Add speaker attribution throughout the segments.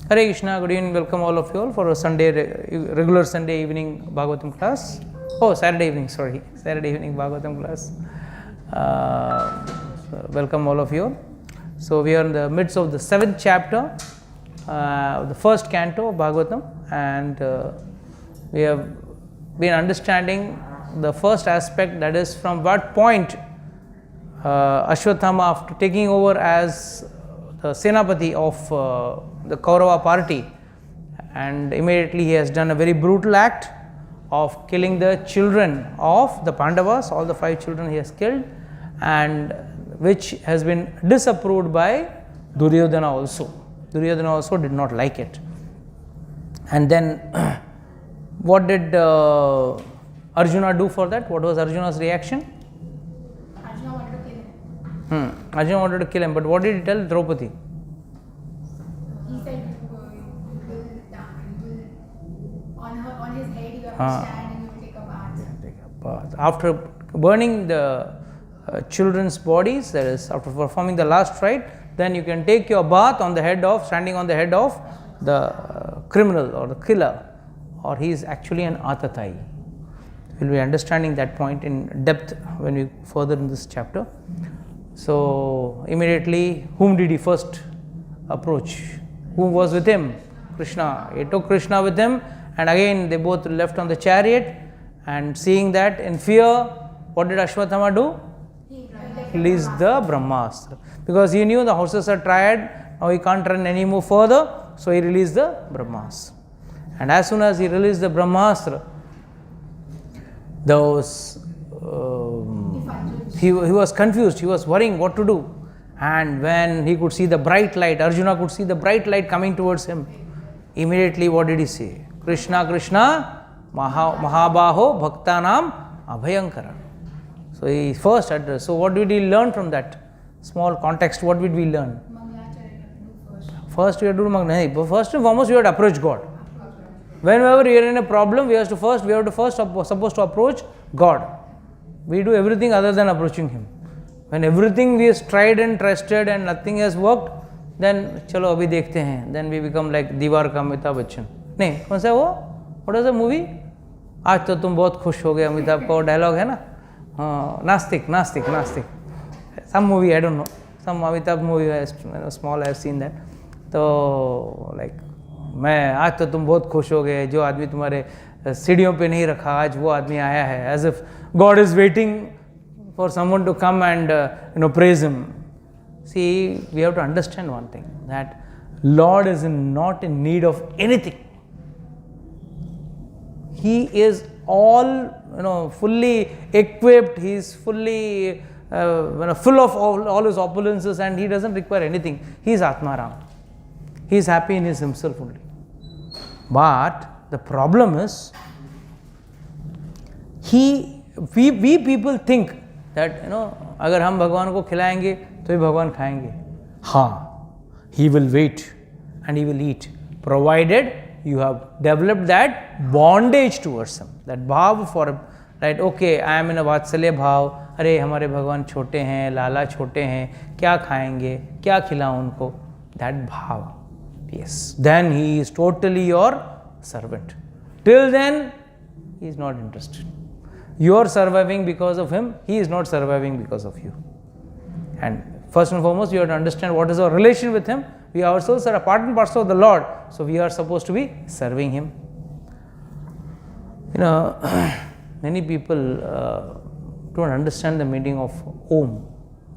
Speaker 1: Hare Krishna, good evening, welcome all of you all for a regular Sunday evening Bhagavatam class. Saturday evening Bhagavatam class. Welcome all of you all. So we are in the midst of the 7th chapter of the first canto of Bhagavatam, and we have been understanding the first aspect, that is from what point Ashwatthama, after taking over as the Senapati of the Kaurava party, and immediately he has done a very brutal act of killing the children of the Pandavas. All the 5 children he has killed, and which has been disapproved by Duryodhana also. Duryodhana also did not like it. And then what did Arjuna do for that? What was Arjuna's reaction?
Speaker 2: Arjuna wanted to kill him.
Speaker 1: Arjuna wanted to kill him, but what did he tell Draupadi?
Speaker 2: He said, on his head you have to stand and you will take a bath.
Speaker 1: After burning the children's bodies, that is, after performing the last rite, then you can take your bath on the head of, standing on the head of the criminal or the killer, or he is actually an Atatai. We will be understanding that point in depth when we further in this chapter. So immediately, whom did he first approach? Who was with him? Krishna. He took Krishna with him, and again they both left on the chariot, and seeing that in fear, what did Ashwatthama do?
Speaker 2: He
Speaker 1: Released the Brahmastra, because he knew the horses are tired, now he can't run any more further, so he released the Brahmastra. And as soon as he released the Brahmastra, he was confused, he was worrying what to do. And when he could see the bright light, Arjuna could see the bright light coming towards him, immediately what did he say? Krishna, Krishna, Mahabaho, Bhaktanam, Abhayankara. So he first addressed. So what did he learn from that small context? What did we learn? First we have to do Mangla. First and foremost, we have to approach God. Whenever we are in a problem, we have to first supposed to approach God. We do everything other than approaching Him. When everything we have tried and trusted and nothing has worked, then chalo abhi dekhte hain. Then we become like Diwar ka Amitabh Bachchan. नहीं, कौन सा वो? What is the movie? आज तो तुम बहुत खुश हो गए, अमिताभ का वो डायलॉग है ना? हाँ, नास्तिक. Some movie, I don't know. Some Amitabh movie, small, I have seen that. तो like आज तो तुम बहुत खुश हो गए, जो आदमी तुम्हारे सीढ़ियों पे नहीं रखा, आज वो आदमी आया है. As if God is waiting for someone to come and praise Him. See, we have to understand one thing, that Lord is not in need of anything. He is all, fully equipped. He is fully full of all his opulences, and he doesn't require anything. He is Atmaram. He is happy in himself only. But the problem is, we people think that अगर हम भगवान को खिलाएंगे तो ही भगवान खाएंगे. हाँ, he will wait and he will eat, provided you have developed that bondage towards him, that bhav for him, right? Okay, I am in a vatsalya bhav. अरे हमारे भगवान छोटे हैं, लाला छोटे हैं, क्या खाएंगे, क्या खिलाऊं उनको? That bhav, yes. Then he is totally your servant. Till then, he is not interested. You are surviving because of him, he is not surviving because of you. And first and foremost, you have to understand what is our relation with him. We ourselves are a part and parcel of the Lord, so we are supposed to be serving him. Many people don't understand the meaning of Om.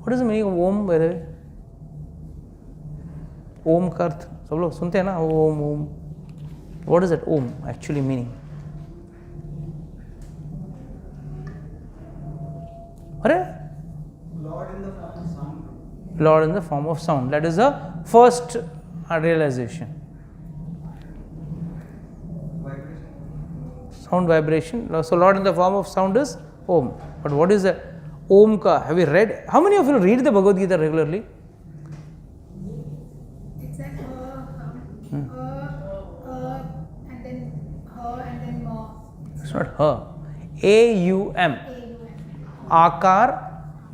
Speaker 1: What is the meaning of Om, by the way? Om ka arth, sab log sunte hain na, Om. What is that Om actually meaning?
Speaker 3: Lord in the form of sound.
Speaker 1: Lord in the form of sound. That is the first realization.
Speaker 3: Vibration.
Speaker 1: Sound vibration. So Lord in the form of sound is Om. But what is the Om ka? Have you read? How many of you read the Bhagavad Gita regularly?
Speaker 2: It's like and then ma.
Speaker 1: It's not her. A-U-M. Akar,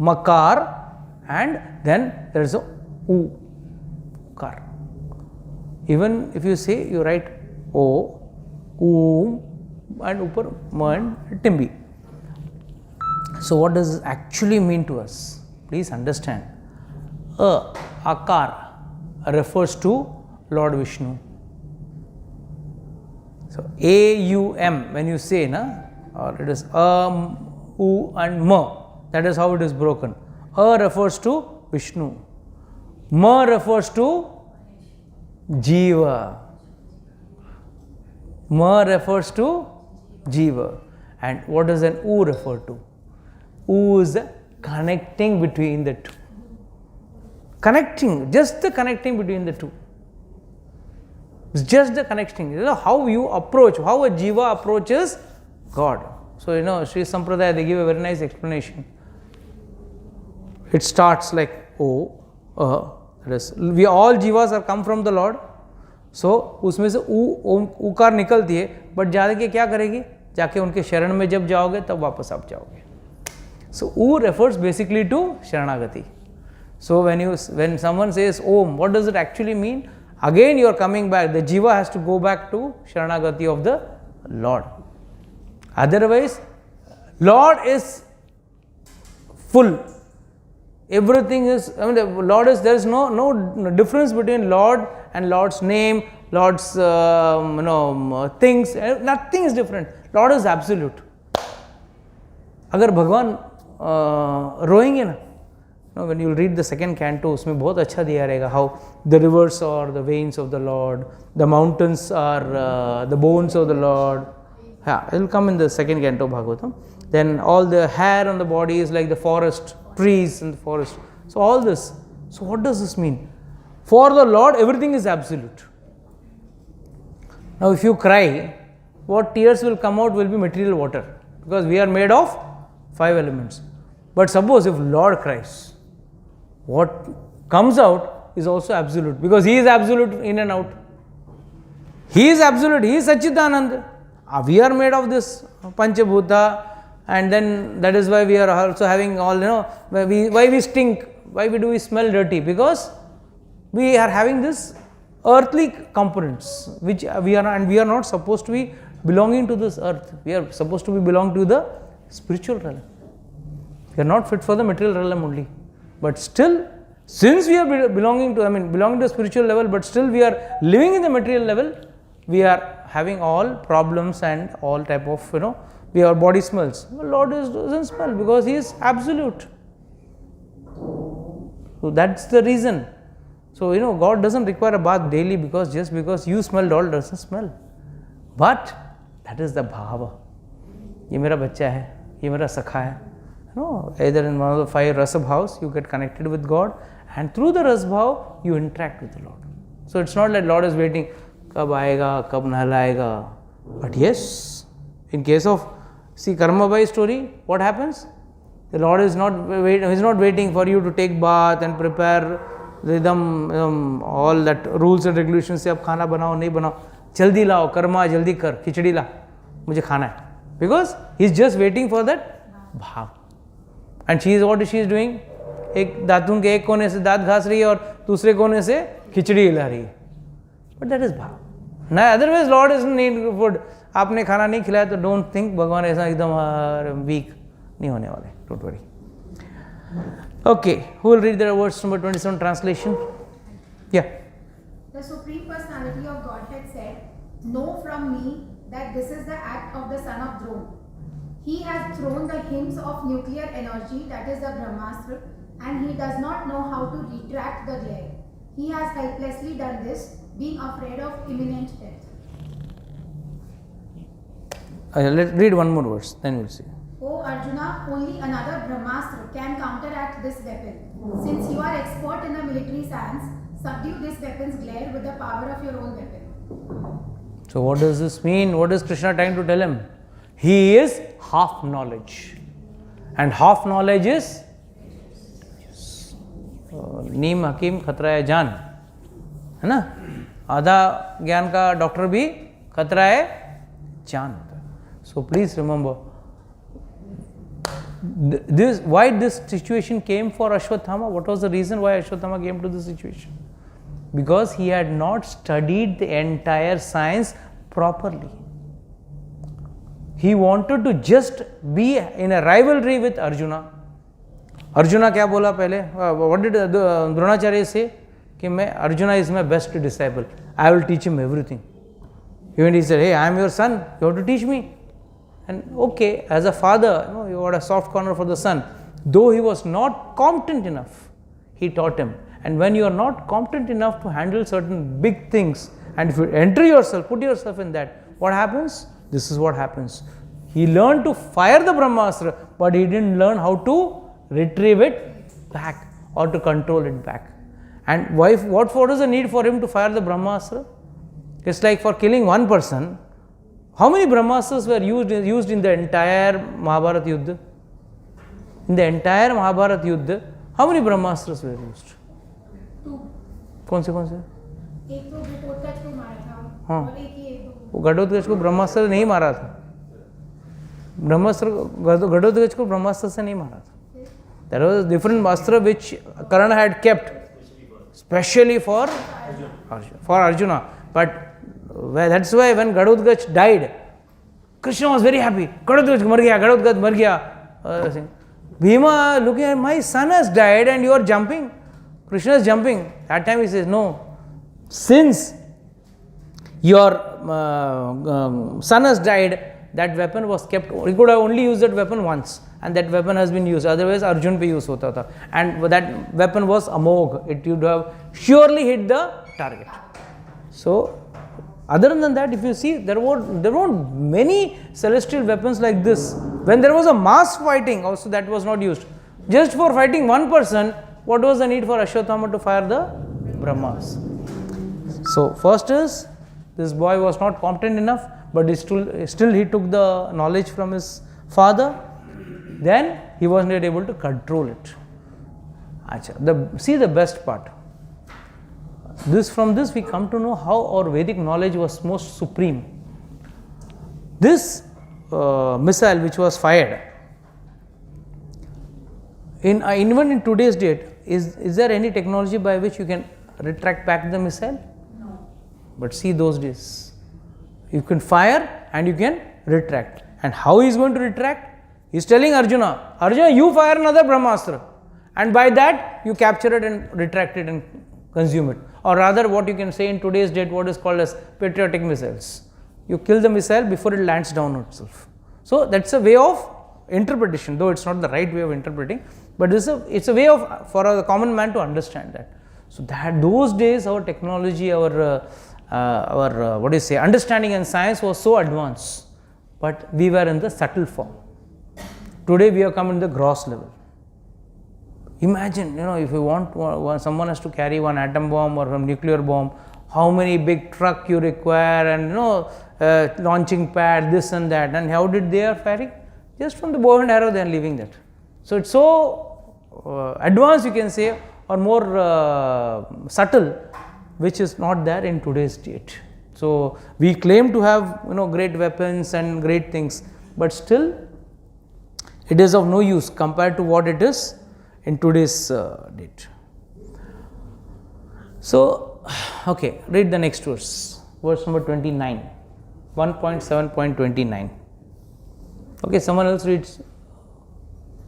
Speaker 1: Makar, and then there is a U. Kar. Even if you say, you write O, Oom, and upar Ma and Timbi. So what does this actually mean to us? Please understand. Akar refers to Lord Vishnu. So A-U-M, when you say, or it is U and Ma, that is how it is broken. A refers to Vishnu. Ma refers to Jiva. Ma refers to Jiva. And what does an U refer to? U is the connecting between the two. Connecting, just the connecting between the two. It's just the connecting. You know how you approach, how a Jiva approaches God. So, Sri Sampradaya, they give a very nice explanation. It starts like O, we all Jivas are come from the Lord. So, उसमें से उकार निकलती है, but जाके क्या करेगी? जाके उनके शरण में जब जाओगे तब वापस आप जाओगे. So, U refers basically to Sharanagati. So, when someone says Om, what does it actually mean? Again you are coming back, the Jiva has to go back to Sharanagati of the Lord. Otherwise, Lord is full. Everything is, the Lord is, there is no difference between Lord and Lord's name, Lord's things, nothing is different. Lord is absolute. अगर भगवान रोएंगे ना, when you read the second canto, उसमें बहुत अच्छा दिया रहेगा how the rivers are the veins of the Lord, the mountains are the bones of the Lord. Yeah, it will come in the second canto Bhagavatam. Then all the hair on the body is like the forest, trees in the forest. So all this. So what does this mean? For the Lord, everything is absolute. Now if you cry, what tears will come out will be material water, because we are made of 5 elements. But suppose if Lord cries, what comes out is also absolute, because He is absolute in and out. He is absolute, He is Satchidananda. We are made of this Panchabhuta, and then that is why we are also having all, why we stink, why do we smell dirty? Because we are having this earthly components, which we are, and we are not supposed to be belonging to this earth. We are supposed to be belong to the spiritual realm. We are not fit for the material realm only. But still, since we are belonging to the spiritual level, but still we are living in the material level, we are having all problems and all type of, our body smells. The Lord doesn't smell because He is absolute. So that's the reason. So, God doesn't require a bath daily just because you smell, all doesn't smell. But that is the bhava. ये मेरा बच्चा है, ये मेरा सखा है. Either in one of the 5 rasa bhavs, you get connected with God, and through the rasa bhav, you interact with the Lord. So it's not like Lord is waiting, कब आएगा, कब नहलाएगा. But yes, in case of, see Karma Bai story, what happens? The Lord is not waiting for you to take bath and prepare rhythm, all that rules and regulations से अब खाना बनाओ नहीं बनाओ, जल्दी लाओ, कर्मा जल्दी कर, खिचड़ी ला, मुझे खाना है. Because He is just waiting for that bhav. And what she is doing? एक दातुन के एक कोने से दांत घास रही है और दूसरे कोने से खिचड़ी हिला रही है. But that is bhav. Now, otherwise Lord doesn't need food. आपने खाना नहीं खिलाया तो don't think भगवान ऐसा एकदम weak नहीं होने वाले. Don't worry. Okay, who will read the verse number 27 translation? Yeah.
Speaker 2: The Supreme Personality of Godhead said, "Know from me that this is the act of the Son of Throne. He has thrown the hymns of nuclear energy, that is the Brahmastra, and he does not know how to retract the glare. He has helplessly done this, being afraid of imminent death."
Speaker 1: Let's read one more verse, then we'll see.
Speaker 2: O Arjuna, only another Brahmastra can counteract this weapon. Since you are expert in the military science, subdue this weapon's glare with the power of your own weapon.
Speaker 1: So what does this mean? What is Krishna trying to tell him? He is half knowledge. And half knowledge is नीम हकीम खतरा है जान, है ना? आधा ज्ञान का doctor भी खतरा है जान. So please remember, why this situation came for Ashwatthama. What was the reason why Ashwatthama came to this situation? Because he had not studied the entire science properly. He wanted to just be in a rivalry with Arjuna. Arjuna क्या बोला पहले? What did Dronacharya say? कि मैं Arjuna is my best disciple. I will teach him everything. Even he said, hey, I am your son. You have to teach me. And okay, as a father, you got a soft corner for the son. Though he was not competent enough, he taught him. And when you are not competent enough to handle certain big things, and if you enter yourself, put yourself in that, what happens? This is what happens. He learned to fire the Brahmastra, but he didn't learn how to retrieve it back or to control it back. And what is the need for him to fire the Brahmastra? It's like for killing one person. How many Brahmastras were used in the entire Mahabharata Yuddha? In the entire Mahabharata Yuddha, how many Brahmastras were used?
Speaker 2: 2.
Speaker 1: कौन से?
Speaker 2: एक तो घटोत्कच को मारा था
Speaker 1: हाँ
Speaker 2: और एक ये
Speaker 1: वो घटोत्कच को ब्रह्मास्त्र नहीं मारा था घटोत्कच को ब्रह्मास्त्र से नहीं मारा था there was a different astra which Karna had kept specially for Arjuna. But that's why when Ghatotkach died, Krishna was very happy. Ghatotkach mar gaya. Bhima looking at, my son has died and you are jumping. Krishna is jumping. That time he says, no, since your son has died, that weapon was kept. He could have only used that weapon once, and that weapon has been used. Otherwise, Arjun pe use hota tha. And that weapon was amogh. It would have surely hit the target. So, other than that, if you see, there weren't many celestial weapons like this. When there was a mass fighting, also that was not used. Just for fighting one person, what was the need for Ashwatthama to fire the Brahmas? So, first is, this boy was not competent enough, but still he took the knowledge from his father. Then he was not able to control it. See the best part. From this we come to know how our Vedic knowledge was most supreme. This missile which was fired, even in today's date, is there any technology by which you can retract back the missile?
Speaker 2: No.
Speaker 1: But see those days. You can fire and you can retract. And how he is going to retract? He is telling Arjuna, you fire another Brahmastra. And by that, you capture it and retract it and consume it. Or rather, what you can say in today's date, what is called as patriotic missiles. You kill the missile before it lands down on itself. So, that's a way of interpretation, though it's not the right way of interpreting, but it's a way for the common man to understand that. So, those days our technology, our understanding and science was so advanced, but we were in the subtle form. Today we have come in the gross level. Imagine, if you want, someone has to carry one atom bomb or some nuclear bomb, how many big truck you require, and launching pad, this and that, and how did they are firing? Just from the bow and arrow they are leaving that. So it's so advanced, you can say, or more subtle, which is not there in today's date. So we claim to have great weapons and great things, but still it is of no use compared to what it is in today's date. So, okay, read the next verse number 29, 1.7.29. Okay, someone else reads.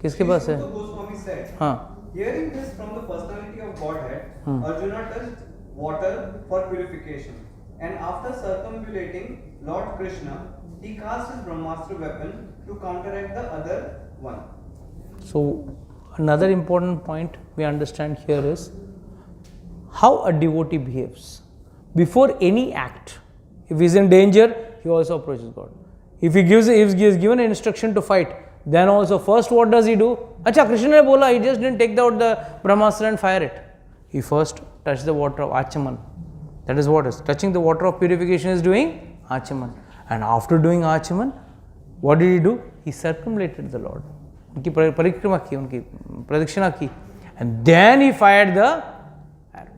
Speaker 1: किसके पास है?
Speaker 3: Goswami said,
Speaker 1: हाँ.
Speaker 3: Hearing this from the personality of Godhead, Arjuna touched water for purification, and after circumambulating Lord Krishna, he cast his Brahmastra weapon to counteract the other one. So,
Speaker 1: another important point we understand here is how a devotee behaves. Before any act, if he is in danger, he also approaches God. If he is given an instruction to fight, then also first what does he do? Acha, Krishna ne bola, he just didn't take out the Brahmastra and fire it. He first touched the water of Achaman. That is what is. Touching the water of purification is doing Achaman. And after doing Achaman, what did he do? He circumambulated the Lord. उनकी परिक्रमा की, उनकी प्रदक्षिणा की, and then he fired the arrow.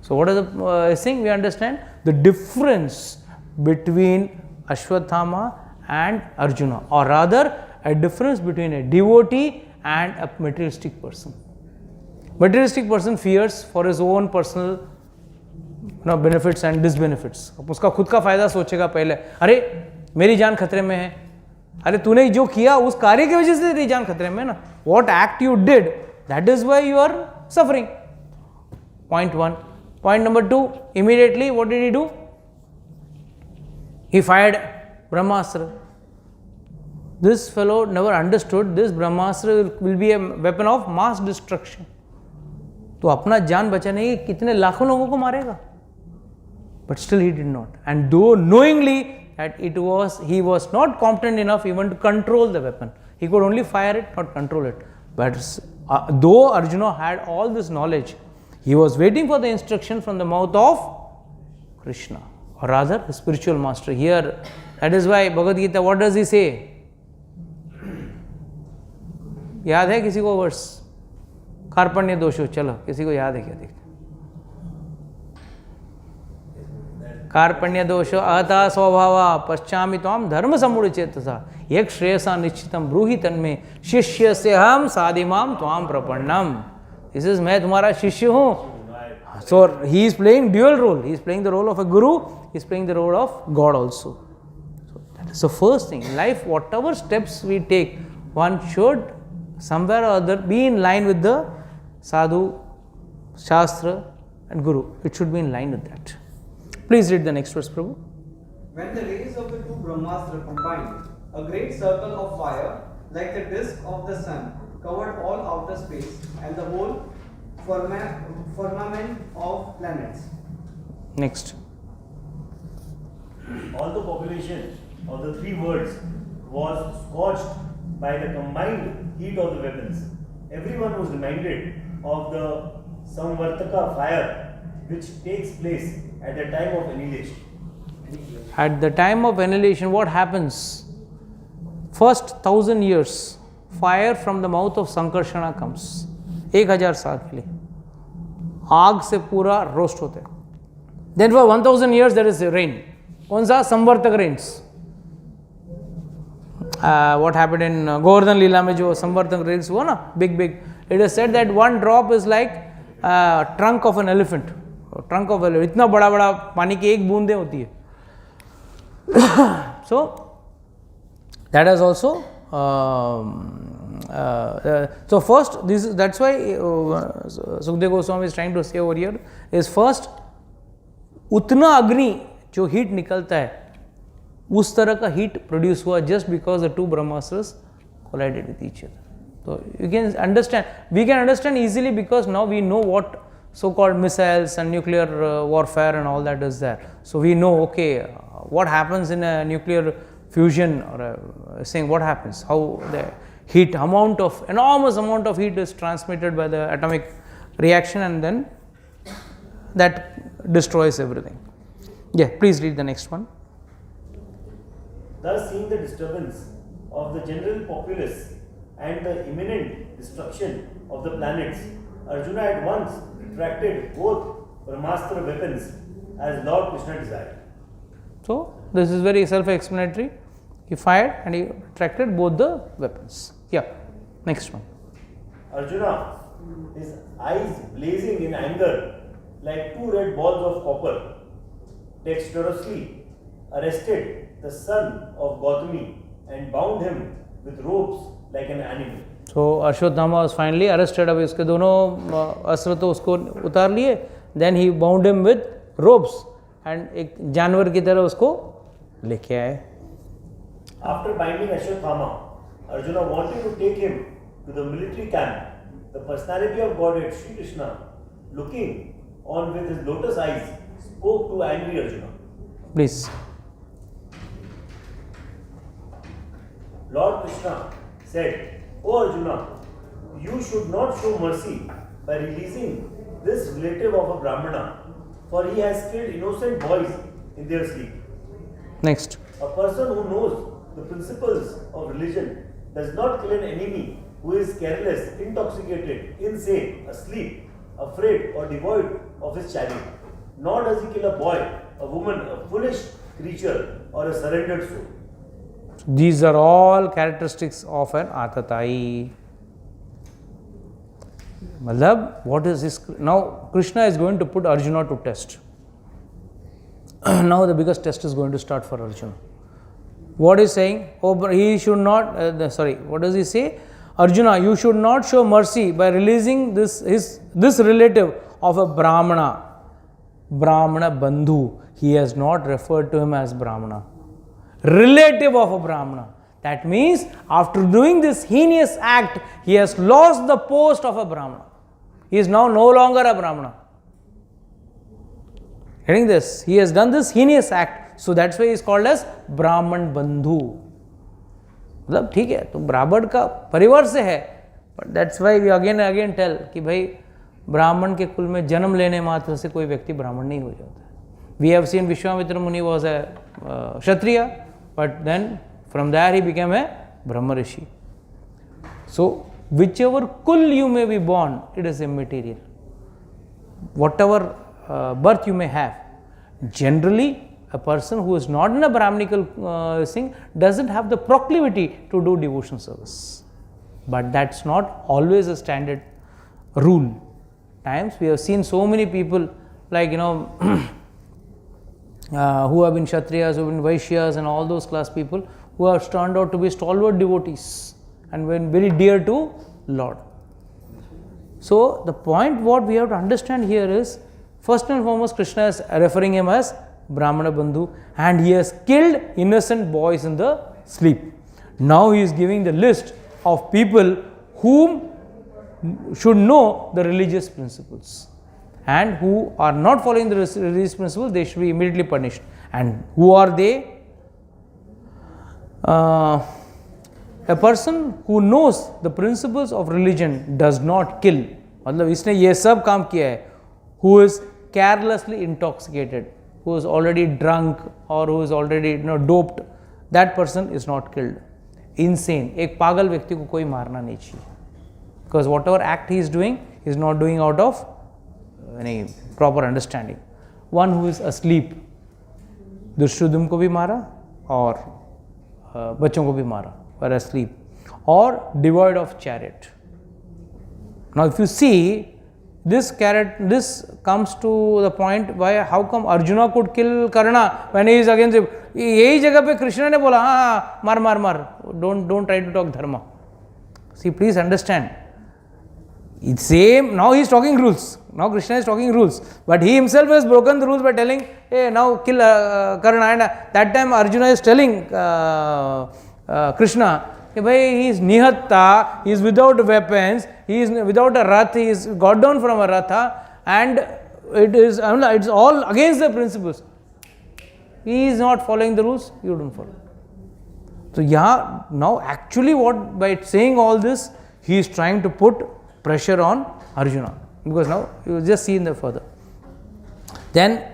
Speaker 1: So what is the thing we understand? The difference between Ashwatthama and Arjuna, or rather a difference between a devotee and a materialistic person. Materialistic person fears for his own personal benefits and disbenefits. उसका खुद का फायदा सोचेगा पहले, अरे मेरी जान खतरे में है, अरे तूने जो किया उस कार्य की वजह से तेरी जान खतरे में है ना. What act you did, that is why you are suffering. Point 1. Point number 2, immediately what did he do? He fired Brahmastra. This fellow never understood this Brahmastra will be a weapon of mass destruction. तो अपना जान बचाने के कितने लाखों लोगों को मारेगा. But still he did not. And though knowingly that he was not competent enough even to control the weapon. He could only fire it, not control it. But though Arjuna had all this knowledge, he was waiting for the instruction from the mouth of Krishna, or rather his spiritual master. Here, that is why Bhagavad Gita, what does he say? याद है किसी को verse? कार्पण्य दोषो, चलो किसी को याद है क्या? देखते कार्पण्य दोषो अहता स्वभावा पश्चामि त्वाम धर्म समूढ़ चेतसा एक श्रेयसा निश्चितम ब्रूहि तन्मे शिष्य से हम साधिमाम त्वाम प्रपन्नम. This is मैं तुम्हारा शिष्य हूँ. So he is playing dual role. He is playing the role of a guru. He is playing the role of God also. So that is the first thing in life. Whatever steps we take, one should somewhere or other be in line with the sadhu, shastra, and guru. It should be in line with that. Please read the next verse, Prabhu.
Speaker 3: When the rays of the two Brahmastra combined, a great circle of fire, like the disk of the sun, covered all outer space and the whole firmament of planets.
Speaker 1: Next.
Speaker 4: All the population of the three worlds was scorched by the combined heat of the weapons. Everyone was reminded of the Samvartaka fire which takes place at the time of annihilation.
Speaker 1: At the time of annihilation, what happens? First 1,000 years, fire from the mouth of Sankarshana comes. 1000 साल के लिए आग से पूरा roast होते हैं. Then for 1000 years there is rain. कौन सा? संवर्तक rains. What happened in Govardhan Leela में जो संवर्तक rains हुआ ना, big. It is said that one drop is like trunk of an elephant. Trunk of an elephant. इतना बड़ा बड़ा पानी की एक बूंदें होती है. So that is also so first that's why Sukdev Goswami is trying to say over here is first उतना अग्नि जो हीट निकलता है उस तरह का हीट प्रोड्यूस हुआ just because the two Brahmastras collided with each other. So you can understand, we can understand easily because now we know what so-called missiles and nuclear warfare and all that is there. So we know, okay, what happens in a nuclear fusion or saying what happens, how the heat enormous amount of heat is transmitted by the atomic reaction and then that destroys everything. Yeah, please read the next one.
Speaker 4: Thus, seeing the disturbance of the general populace and the imminent destruction of the planets, Arjuna at once retracted both Brahmastra weapons as Lord Krishna desired.
Speaker 1: So, this is very self-explanatory. He fired and he retracted both the weapons. Yeah, next one.
Speaker 4: Arjuna, his eyes blazing in anger like two red balls of copper, dexterously arrested the son of Gautami and bound him with ropes like an animal.
Speaker 1: So Ashwatthama was finally arrested. अब इसके दोनों अस्त्र तो उसको उतार लिए. Then he bound him with ropes and एक जानवर की तरह उसको लेके आए.
Speaker 4: After binding Ashwatthama, Arjuna wanted to take him to the military camp. The personality of Godhead, Sri Krishna, looking on with his lotus eyes, spoke to angry Arjuna.
Speaker 1: Please.
Speaker 4: Lord Krishna said, O Arjuna, you should not show mercy by releasing this relative of a Brahmana, for he has killed innocent boys in their sleep.
Speaker 1: Next.
Speaker 4: A person who knows the principles of religion does not kill an enemy who is careless, intoxicated, insane, asleep, afraid, or devoid of his charity. Nor does he kill a boy, a woman, a foolish creature, or a surrendered soul.
Speaker 1: These are all characteristics of an Atatai. Matlab, what is this? Now, Krishna is going to put Arjuna to test. now the biggest test is going to start for Arjuna. What is saying? Oh, he should not, what does he say? Arjuna, you should not show mercy by releasing this relative of a Brahmana Bandhu. He has not referred to him as Brahmana. Relative of a Brahmana. That means after doing this heinous act, he has lost the post of a Brahmana. He is now no longer a Brahmana. Getting this? He has done this heinous act. So that's why he is called as Brahman Bandhu. मतलब ठीक है, तो ब्राह्मण का परिवार से है, but that's why we again again tell कि भाई ब्राह्मण के कुल में जन्म लेने मात्र से कोई व्यक्ति ब्राह्मण नहीं हो जाता. We have seen Vishwamitra muni was a Kshatriya, but then from there he became a Brahmarshi. So whichever कुल you may be born, it is immaterial. Whatever birth you may have, generally a person who is not in a Brahmanical thing doesn't have the proclivity to do devotion service. But that's not always a standard rule. Times we have seen so many people like who have been Kshatriyas, who have been Vaishyas and all those class people who have turned out to be stalwart devotees and been very dear to Lord. So the point what we have to understand here is, first and foremost, Krishna is referring him as Brahmana Bandhu, and he has killed innocent boys in the sleep. Now he is giving the list of people whom should know the religious principles, and who are not following the religious principles, they should be immediately punished. And who are they? A person who knows the principles of religion does not kill. मतलब इसने ये सब काम किया है. Who is carelessly intoxicated, who is already drunk or who is already doped, that person is not killed. Insane. एक पागल व्यक्ति को कोई मारना नहीं चाहिए. Because whatever act he is doing not doing out of any proper understanding. One who is asleep, दुष्टुदुम को भी मारा और बच्चों को भी मारा, or asleep, or devoid of chariot. Now if you see, this comes to the point why how come Arjuna could kill Karna when he is against him. यही जगह पे कृष्ण ने बोला हाँ मार मार मार, don't try to talk dharma. See, please understand, it's same. Now he is talking rules. Now Krishna is talking rules, but he himself has broken the rules by telling, hey, now kill Karna. And that time Arjuna is telling Krishna, hey, bhai, he is nihatta, he is without weapons, he is without a rath, he is got down from a ratha, and it's all against the principles. He is not following the rules, you don't follow. So yeah, now actually what, by saying all this, he is trying to put pressure on Arjuna, because now you just see in the further. Then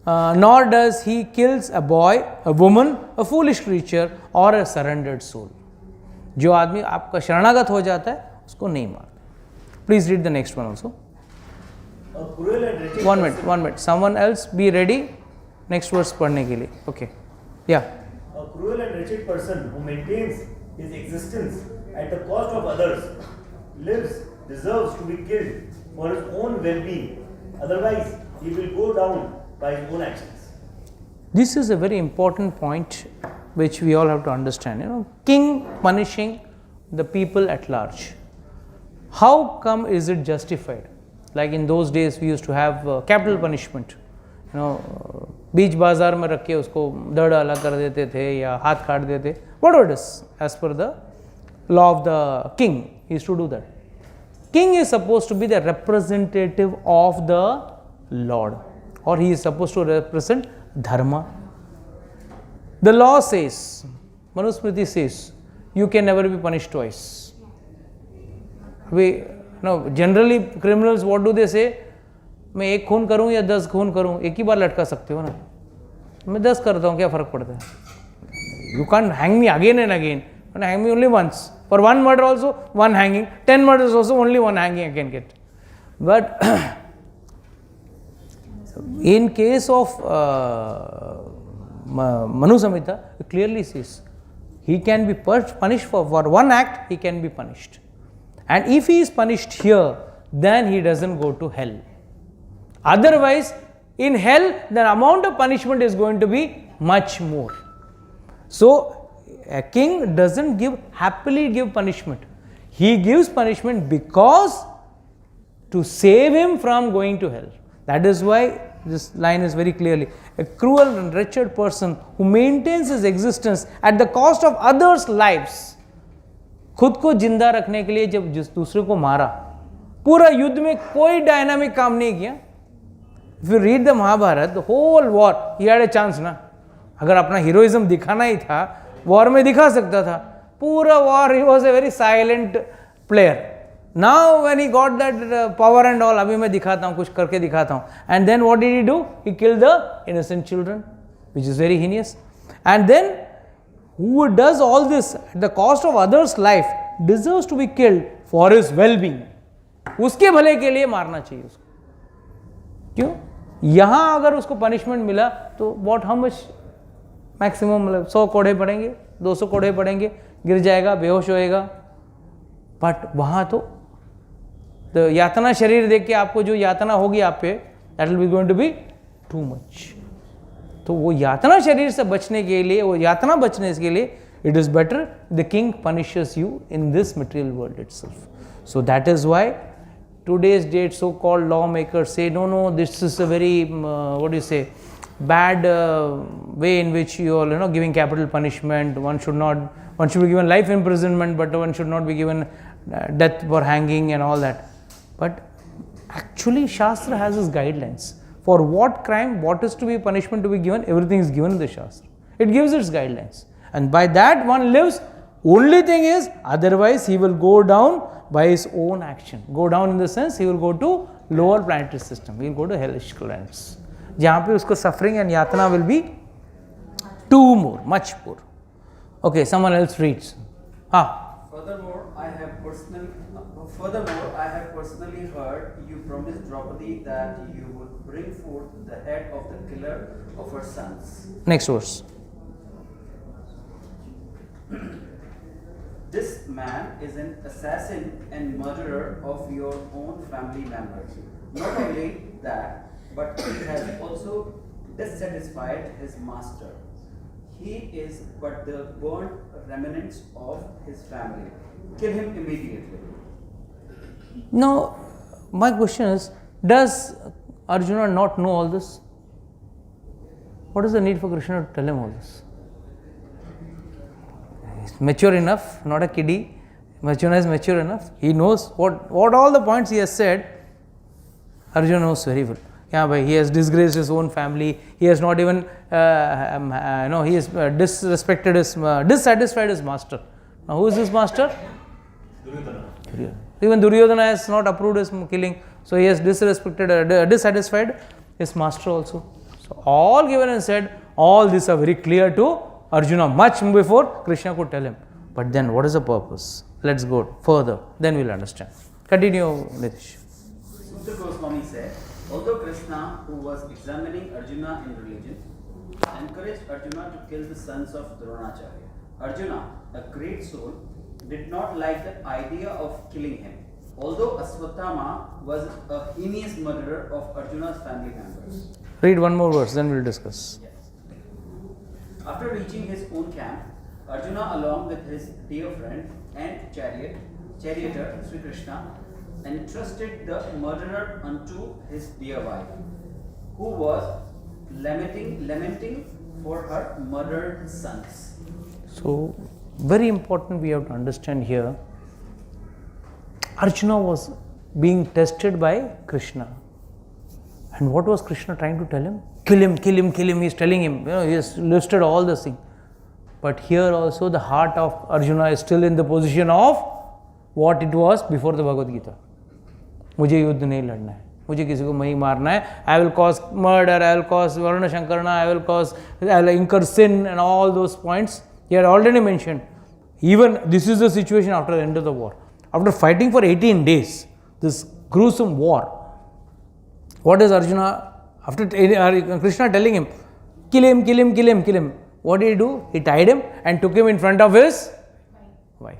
Speaker 1: nor does he kills a boy, a woman, a foolish creature, or a surrendered soul. जो आदमी आपका शरणागत हो जाता है उसको नहीं मारता. Please read the next one also. One minute. Someone else be ready. Next verse पढ़ने के लिए. Okay. Yeah.
Speaker 4: A cruel and wretched person who maintains his existence at the cost of others deserves to be killed for his own well-being. Otherwise, he will go down by his own actions.
Speaker 1: This is a very important point which we all have to understand. King punishing the people at large. How come is it justified? Like in those days we used to have capital punishment. बीच बाजार में रख के उसको दर्द अलग कर देते थे या हाथ काट देते. Whatever it is, as per the law of the king, he used to do that. King is supposed to be the representative of the Lord, or he is supposed to represent dharma. The law says, Manusmriti says, you can never be punished twice. Generally criminals, what do they say? मैं एक खून करूं या 10 खून करूं, एक ही बार लटका सकते हो ना. मैं 10 करता हूं, क्या फर्क पड़ता है? You can't hang me again and again. You can hang me only once. For one murder also, one hanging. 10 murders also, only one hanging I can get. But in case of Manu Samhita, it clearly says he can be punished for one act, he can be punished. And if he is punished here, then he doesn't go to hell. Otherwise, In hell, the amount of punishment is going to be much more. So, a king doesn't happily give punishment. He gives punishment because to save him from going to hell. That is why this line is very clearly, a cruel and wretched person who maintains his existence at the cost of others' lives. खुद को जिंदा रखने के लिए जब जिस दूसरे को मारा, पूरा युद्ध में कोई डायनामिक काम नहीं किया. If you read the Mahabharata, the whole war, he had a chance ना. अगर अपना हीरोइज्म दिखाना ही था, वॉर में दिखा सकता था. पूरा war he was a very silent player. Now when he got that power and all, अभी मैं दिखाता हूँ, कुछ करके दिखाता हूँ. And then what did he do? He killed the innocent children, which is very heinous. And then who does all this at the cost of others' life deserves to be killed for his well-being. उसके भले के लिए मारना चाहिए उसको. क्यों? यहाँ अगर उसको पनिशमेंट मिला तो what how much मैक्सिमम, मतलब 100 कोड़े पड़ेंगे, 200 कोड़े पड़ेंगे, गिर जाएगा, बेहोश होएगा. बट वहाँ तो यातना शरीर देख के आपको जो यातना होगी आप पे, that will be going to be too much. तो वो यातना शरीर से बचने के लिए, वो यातना बचने के लिए, it is better the king punishes you in this material world itself. So that is why today's date so-called lawmakers say no, this is a very what do you say, bad way in which you are giving capital punishment. One should be given life imprisonment, but one should not be given death for hanging and all that. But actually Shastra has its guidelines for what crime, what is to be punishment to be given. Everything is given in the Shastra. It gives its guidelines, and by that one lives. Only thing is, otherwise he will go down by his own action. Go down in the sense he will go to lower planetary system. He will go to hellish planets. जहाँ पे उसको suffering and yatana will be too more, much more. Okay, someone else reads.
Speaker 5: Furthermore, I have personally heard you promise Draupadi that you would bring forth the head of the killer of her sons.
Speaker 1: Next verse.
Speaker 5: This man is an assassin and murderer of your own family members. Not only that, but he has also dissatisfied his master. He is but the burnt remnants of his family. Kill him immediately.
Speaker 1: Now, my question is, does Arjuna not know all this? What is the need for Krishna to tell him all this? He's mature enough, not a kiddie. Arjuna is mature enough. He knows what all the points he has said. Arjuna knows very well. Yeah, but he has disgraced his own family. He has not even, he has disrespected dissatisfied his master. Now, who is his master? Duryodhana. Even Duryodhana has not approved his killing. So, he has dissatisfied his master also. So, all given and said, all these are very clear to Arjuna much before Krishna could tell him. But then what is the purpose? Let's go further, then we'll understand. Continue, Nitish.
Speaker 5: Mr. Goswami said, although Krishna, who was examining Arjuna in religion, encouraged Arjuna to kill the sons of Dronacharya, Arjuna, a great soul, did not like the idea of killing him. Although Ashwatthama was a heinous murderer of Arjuna's family members.
Speaker 1: Read one more verse, then we'll discuss.
Speaker 5: Yes. After reaching his own camp, Arjuna, along with his dear friend and charioteer Sri Krishna, entrusted the murderer unto his dear wife, who was lamenting for her murdered sons.
Speaker 1: So, very important we have to understand here, Arjuna was being tested by Krishna. And what was Krishna trying to tell him? Kill him, kill him, kill him. He is telling him, he has listed all this thing. But here also the heart of Arjuna is still in the position of what it was before the Bhagavad Gita. मुझे युद्ध नहीं लड़ना है, मुझे किसी को नहीं मारना है. I will cause murder, I will cause Varna Shankarana, I will incur sin and all those points. He had already mentioned. Even this is the situation after the end of the war. After fighting for 18 days, this gruesome war, what is Arjuna, after Krishna telling him, kill him, kill him, kill him, kill him, what did he do? He tied him and took him in front of his wife.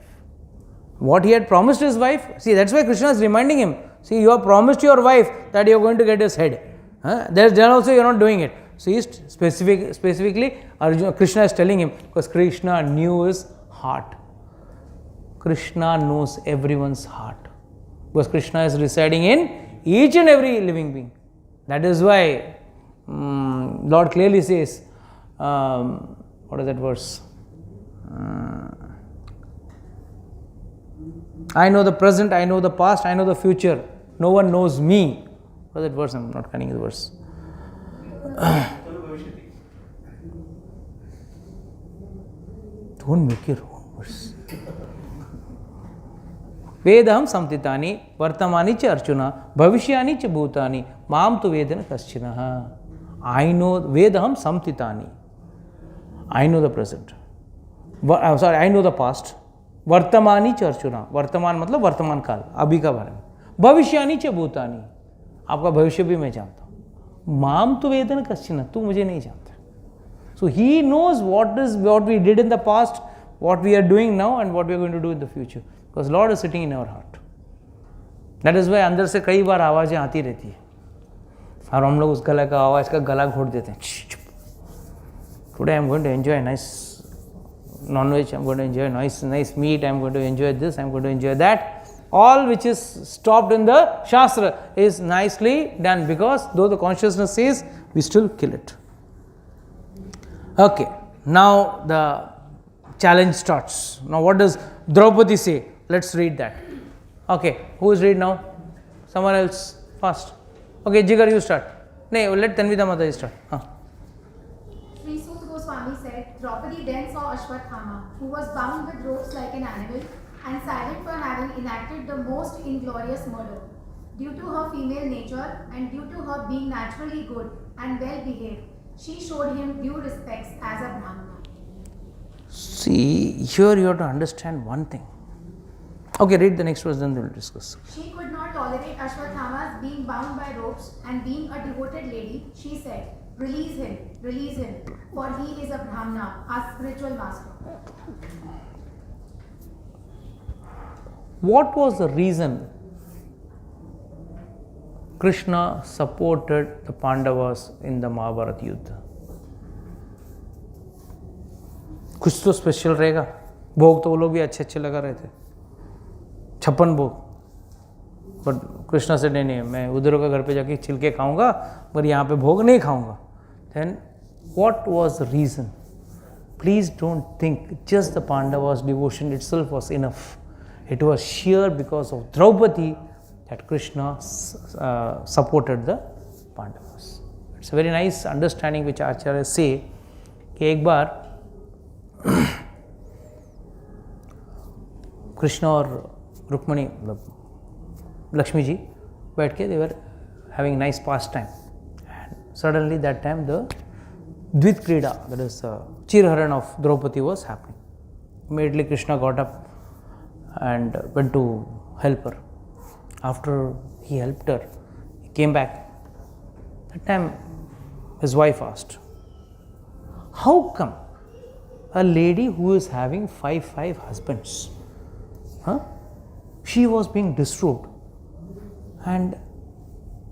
Speaker 1: What he had promised his wife, see, that's why Krishna is reminding him, see, you have promised your wife that you are going to get his head. There also you are not doing it. So he is specifically Arjuna, Krishna is telling him, because Krishna knew his heart. Krishna knows everyone's heart, because Krishna is residing in each and every living being. That is why Lord clearly says, what is that verse? I know the present, I know the past, I know the future. No one knows me. What is that verse? I am not finding the verse. Don't make your own verse. Vedaham samtitani vartamani cha Arjuna bhavishyani cha bhutani mam tu vedana kaschinaha. I know Vedaham samtitani. I know the present. I know the past. वर्तमानी च अर्जुना. वर्तमान मतलब वर्तमान काल, अभी का बारे में. भविष्यानी च भूतानी, आपका भविष्य भी मैं जानता हूँ. माम तो वेदन कश्चिन, तू मुझे नहीं जानता. So he knows what we did in the past, what we are doing now, and what we are going to do in the future. Because Lord is sitting in our heart. That is why अंदर से कई बार आवाज़ें आती रहती है और हम लोग उस गला का आवाज़ का गला घोट देते हैं. Today I am going to enjoy a nice non-veg, I am going to enjoy nice meat, I am going to enjoy this, I am going to enjoy that. All which is stopped in the Shastra is nicely done, because though the consciousness says, we still kill it. Okay, now the challenge starts. Now what does Draupadi say? Let's read that. Okay, who is read now? Someone else, fast. Okay, Jigar, you start. No, let Tanvida Mata start.
Speaker 2: Sri Sut Goswami said, Draupadi then saw Ashwatthama, who was bound with ropes like an animal and silent for having enacted the most inglorious murder. Due to her female nature and due to her being naturally good and well behaved, she showed him due respects as a Brahmana.
Speaker 1: See, here you have to understand one thing. Okay, read the next verse, then we will discuss.
Speaker 2: She could not tolerate Ashwatthama's being bound by ropes and being a devoted lady. She said, release him, for he is a Brahmana, our spiritual master.
Speaker 1: What was the reason Krishna supported the Pandavas in the Mahabharata Yuddha? कुछ तो special रहेगा. भोग तो वो लोग भी अच्छे अच्छे लगा रहे थे, 56 भोग. बट कृष्णा से नहीं, मैं उधरों का घर पे जाके छिलके खाऊंगा, पर यहाँ पे भोग नहीं खाऊंगा. Then what was the reason? Please don't think just the Pandavas' devotion itself was enough. It was sheer because of Draupadi that Krishna supported the Pandavas. It's a very nice understanding which Acharya say कि एक बार कृष्ण और रुक्मणी लक्ष्मी जी बैठ के, they were having nice pastime, and suddenly that time the Dvit Krida, that is Chirharan of Draupadi, was happening. Immediately Krishna got up and went to help her. After he helped her, he came back. That time his wife asked, how come a lady who is having five husbands, she was being disrobed, and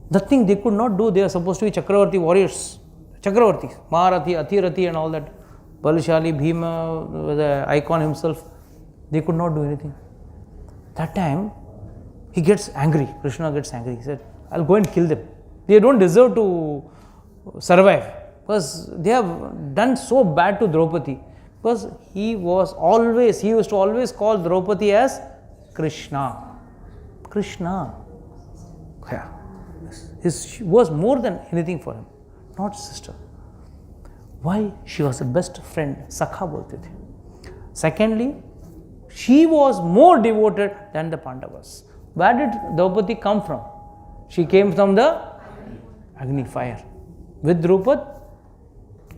Speaker 1: nothing they could not do. They are supposed to be Chakravarti warriors, Chakravarti, Maharathi, Athirathi and all that. Balishali, Bhima, the icon himself, they could not do anything. That time he gets angry, Krishna gets angry. He said, I'll go and kill them. They don't deserve to survive, because they have done so bad to Draupadi. Because he used to always call Draupadi as Krishna. Krishna. Yeah. She was more than anything for him, not sister. Why? She was the best friend, Sakha bolte the. Secondly, she was more devoted than the Pandavas. Where did Draupadi come from? She came from the Agni fire. With Draupadi,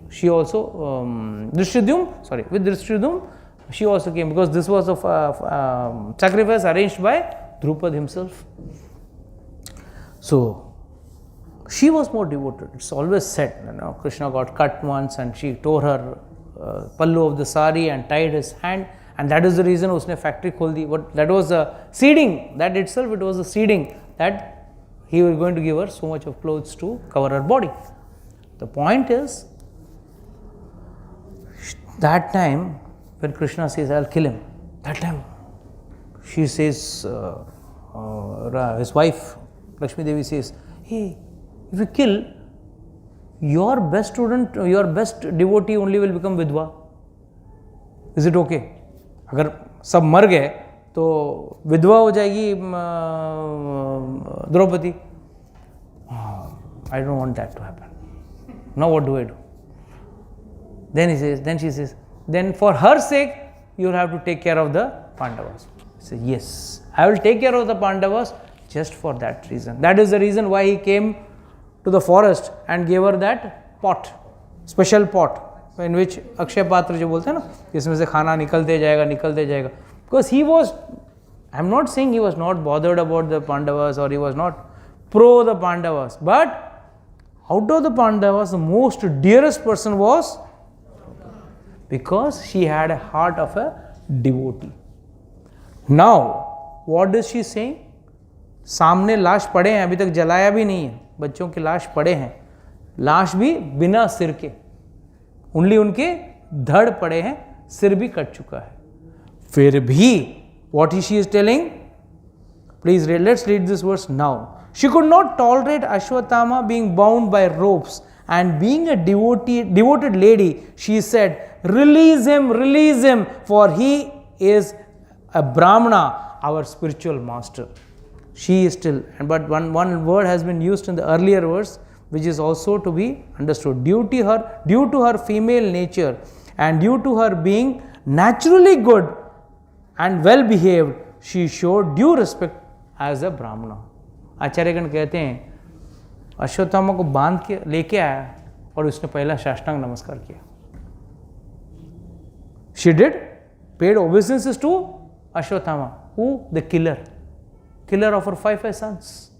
Speaker 1: she also, with Drishtyadum, she also came, because this was a sacrifice arranged by Draupadi himself. So, she was more devoted. It's always said, Krishna got cut once and she tore her pallu of the sari and tied his hand, and that is the reason usne factory khol di. But that was a seeding, that itself, it was a seeding that he was going to give her so much of clothes to cover her body. The point is, that time when Krishna says, I'll kill him, that time she says, his wife Lakshmi Devi says, hey, if you kill, your best student, your best devotee only will become Vidwa. Is it okay? अगर सब मर गए तो विधवा हो जाएगी Draupadi. I don't want that to happen. Now what do I do? Then she says, then for her sake, you will have to take care of the Pandavas. He says, yes, I will take care of the Pandavas just for that reason. That is the reason why he came to the forest and gave her that pot, special pot, in which Akshay Patra जो बोलते हैं ना, जिसमें से खाना निकलते जाएगा. Because he was, I am not saying he was not bothered about the Pandavas or he was not pro the Pandavas, but out of the Pandavas, the most dearest person was, because she had a heart of a devotee. Now, what is she saying? सामने लाश पड़े हैं, अभी तक जलाया भी नहीं है, बच्चों की लाश पड़े हैं, लाश भी बिना सिर के, ओनली उनके धड़ पड़े हैं, सिर भी कट चुका है. फिर भी what she is telling, please read, let's read this verse now. She could not tolerate Ashwatthama being bound by ropes, and being a devoted lady, she said, release him, for he is a Brahmana, our spiritual master. She is still, but one word has been used in the earlier verse, which is also to be understood. Due to her female nature and due to her being naturally good and well behaved, she showed due respect as a Brahmana. आचार्यगण कहते हैं अश्वत्थामा को बांध के लेके आया और उसने पहला साष्टांग नमस्कार किया. She did paid obeisances to Ashwatthama, who the killer of her 5 sons,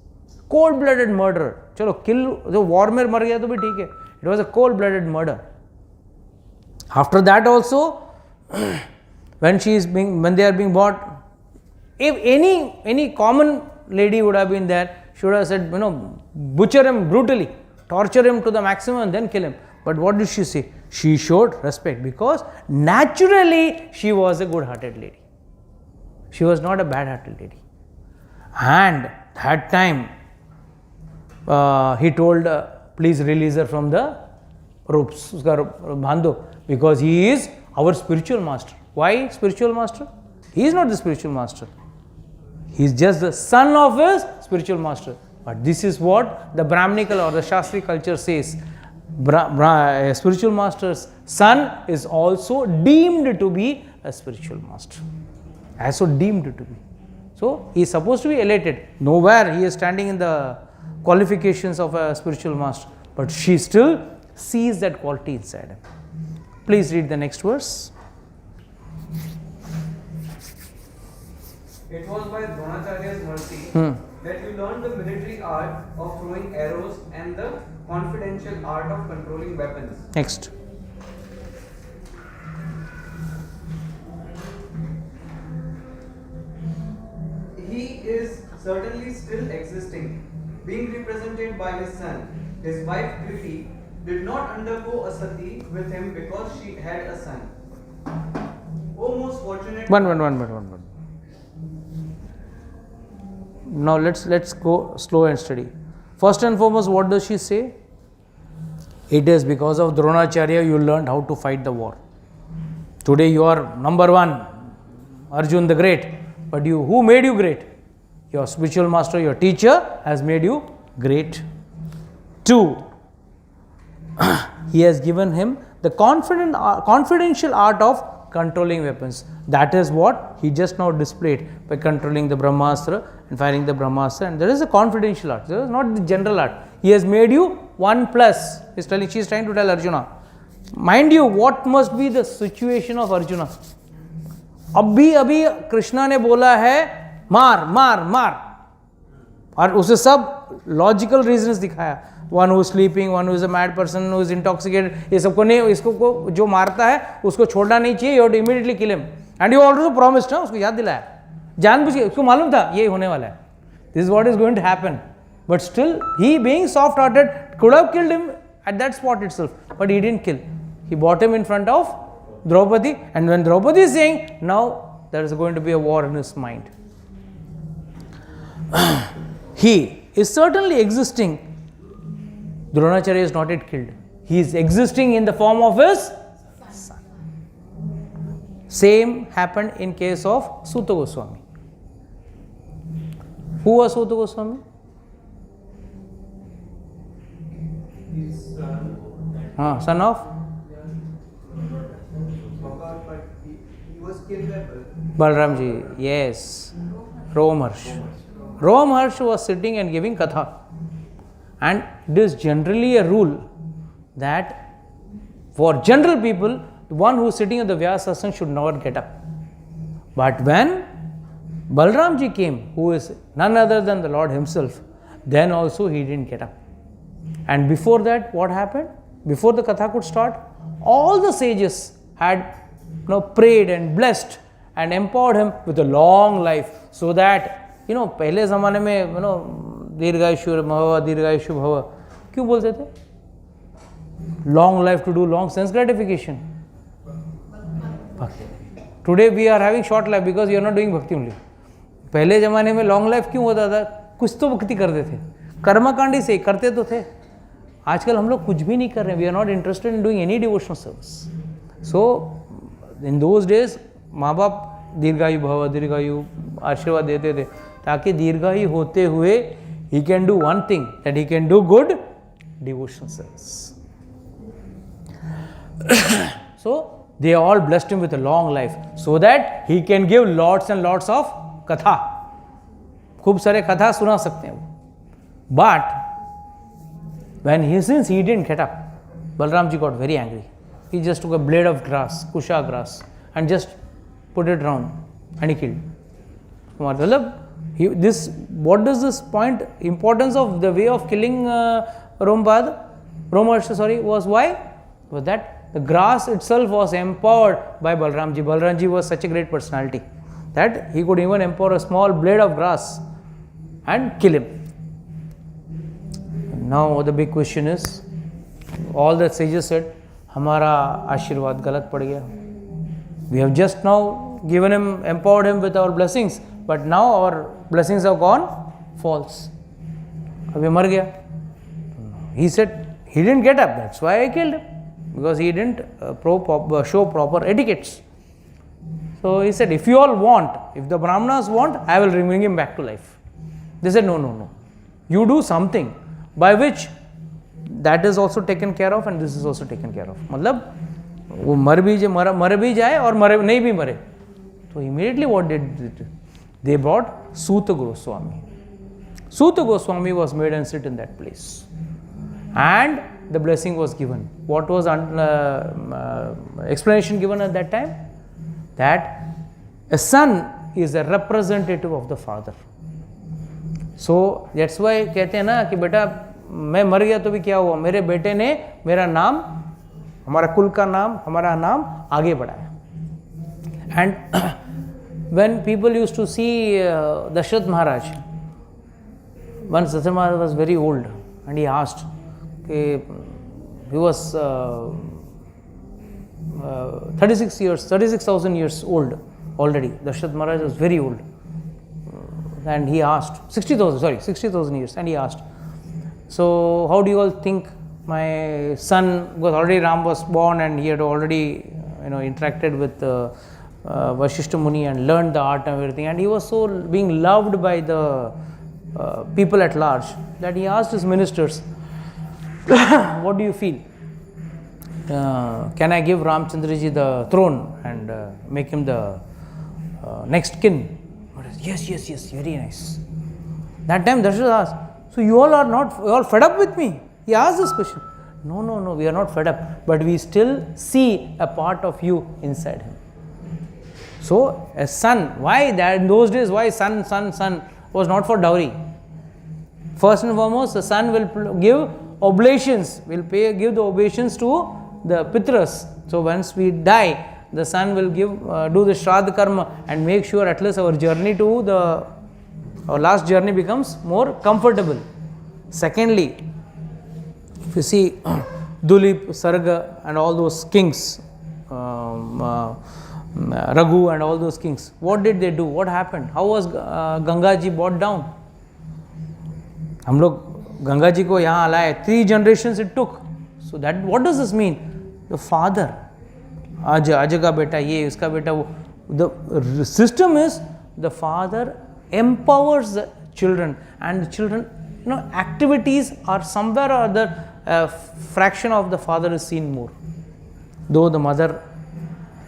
Speaker 1: cold-blooded murderer. चलो kill जो war में मर गया तो भी ठीक है. It was a cold-blooded murder. After that also, when they are being bought, if any common lady would have been there, she would have said, butcher him brutally, torture him to the maximum and then kill him. But what did she say? She showed respect because naturally she was a good-hearted lady. She was not a bad-hearted lady. And that time he told, please release her from the ropes, because he is our spiritual master. Why spiritual master? He is not the spiritual master. He is just the son of his spiritual master. But this is what the Brahminical or the Shastri culture says. A spiritual master's son is also deemed to be a spiritual master. Also deemed to be. So he is supposed to be elated. Nowhere he is standing in the qualifications of a spiritual master. But she still sees that quality inside him. Please read the next verse.
Speaker 3: It was by Dronacharya's mercy that you learned the military art of throwing arrows and the confidential art of controlling weapons.
Speaker 1: Next.
Speaker 3: He is certainly still existing, being represented by his son. His wife Kriti did not undergo a sati with him because she had a son. O most fortunate.
Speaker 1: One. Now let's go slow and steady. First and foremost, what does she say? It is because of Dronacharya you learned how to fight the war. Today you are number one, Arjuna the Great. But who made you great? Your spiritual master, your teacher has made you great. 2. He has given him the confidential art of controlling weapons. That is what he just now displayed by controlling the Brahmastra and firing the Brahmastra. And there is a confidential art. There is not the general art. He has made you 1+. She is trying to tell Arjuna. Mind you, what must be the situation of Arjuna? अभी कृष्णा ने बोला है मार और उसे सब logical reasons दिखाया. One who sleeping, one who is a mad person, who is intoxicated, ये सबको नहीं, इसको जो मारता है उसको छोड़ना नहीं चाहिए, you have to immediately kill him. And you also promised, उसको याद दिलाया, जानबूझ के, उसको मालूम था ये होने वाला है, this is what is going to happen. But still, he being soft-hearted could have killed him at that spot itself. But he didn't kill. He brought him in front of Draupadi. And when Draupadi is saying, now there is going to be a war in his mind. He is certainly existing. Dronacharya is not yet killed. He is existing in the form of his son. Same happened in case of Suta Goswami. Who was Suta Goswami?
Speaker 3: His son.
Speaker 1: Son of
Speaker 3: But he was killed by
Speaker 1: Balramji. Yes. Romaharsh. Romaharsh was sitting and giving katha. And it is generally a rule that for general people, the one who is sitting at the Vyasasana should not get up. But when Balramji came, who is none other than the Lord himself, then also he didn't get up. And before that, what happened? Before the katha could start, all the sages had prayed and blessed and empowered him with a long life, so that पहले ज़माने में दीर्घायुष्य भव दीर्घायुष्य भव क्यों बोलते थे? Long life to do long sense gratification. Today we are having short life because we are not doing bhakti only. पहले ज़माने में long life क्यों होता था? कुछ तो भक्ति करते थे, कर्मकांडी से करते तो थे. आजकल हम लोग कुछ भी नहीं कर रहे. We are not interested in doing any devotional service. So in those days माँ बाप दीर्घायु भव दीर्घायु आशीर्वाद देते थे ताकि दीर्घायु होते हुए he can do one thing, that he can do good devotional service. So they all blessed him with a long life so that he can give lots and lots of katha. खूब सारे कथा सुना सकते हैं वो. But since he didn't get up, Balramji got very angry. He just took a blade of grass, kusha grass, and just put it round and he killed. What does this point, importance of the way of killing Romaharsh, was why? Was that the grass itself was empowered by Balramji. Balramji was such a great personality that he could even empower a small blade of grass and kill him. Now the big question is, all that sages said, हमारा आशीर्वाद गलत पड़ गया. We have just now given him, empowered him with our blessings, but now our blessings have gone false. अब ये मर गया. He said he didn't get up. That's why I killed him, because he didn't show proper etiquettes. So he said, if you all want, if the Brahmanas want, I will bring him back to life. They said, no. You do something by which that is also taken care of and this is also taken care of. मतलब वो मर भी जाए और नहीं भी मरे. So immediately what did they brought Suta Goswami. Suta Goswami was made and sit in that place, and the blessing was given. What was explanation given at that time? That a son is a representative of the father. So that's why कहते हैं ना कि बेटा मैं मर गया तो भी क्या हुआ, मेरे बेटे ने मेरा नाम, हमारा कुल का नाम, हमारा नाम आगे बढ़ाया. And when people used to see Dashrath Maharaj, once Dashrath Maharaj was very old and he asked, he was 36,000 years old already. Dashrath Maharaj was very old. And he asked, 60,000 years, and he asked, so how do you all think my son, because already Ram was born and he had already interacted with Vashishta Muni and learned the art and everything, and he was so being loved by the people at large that he asked his ministers, what do you feel? Can I give Ramchandraji the throne and make him the next kin? Yes, very nice. That time Dashrath asked, so you all are fed up with me? He asked this question. No, we are not fed up, but we still see a part of you inside him. So a son, why that in those days, why son was not for dowry. First and foremost, the son will give oblations, give the oblations to the Pitras. So once we die, the son will do the Shraddha Karma and make sure at least our journey our last journey becomes more comfortable. Secondly, if you see Dulip, Sarga and all those kings, Raghu and all those kings, what did they do? What happened? How was Ganga ji brought down? हम लोग गंगा जी को यहाँ लाए, 3 generations it took. So that, what does this mean? The father, आज का बेटा ये, उसका बेटा वो. The system is the father empowers the children, and the children, activities are somewhere or other, a fraction of the father is seen more. Though the mother